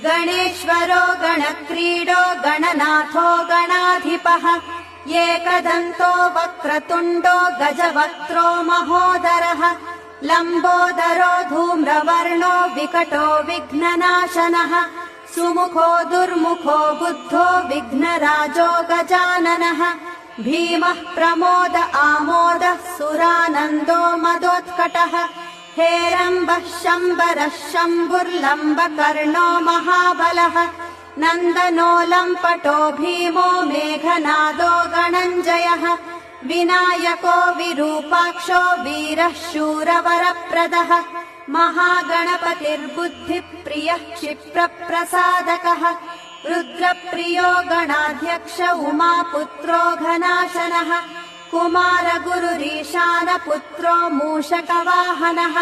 गणेश्वरो गणक्रीडो गणनाथो गणाधिपः एकदन्तो वक्रतुण्डो गजवक्त्रो महोदरः लम्बोदरो धूम्रवर्णो विकटो विघ्ननाशनः सुमुखो दुर्मुखो बुद्धो विघ्नराजो गजाननः भीमः प्रमोद आमोदः सुरानन्दो मदोत्कटः हेरम्बः शम्बरः शम्भुर्लम्बकर्णो महाबलः नन्दनो लम्पटो भीमो मेघनादो गणञ्जयः विनायको विरूपाक्षो वीरः शूरवरप्रदः महागणपतिर्बुद्धिप्रियः क्षिप्रप्रसादकः रुद्रप्रियो गणाध्यक्ष उमापुत्रो घनाशनः कुमारगुरुरीशानपुत्रो मूषकवाहनः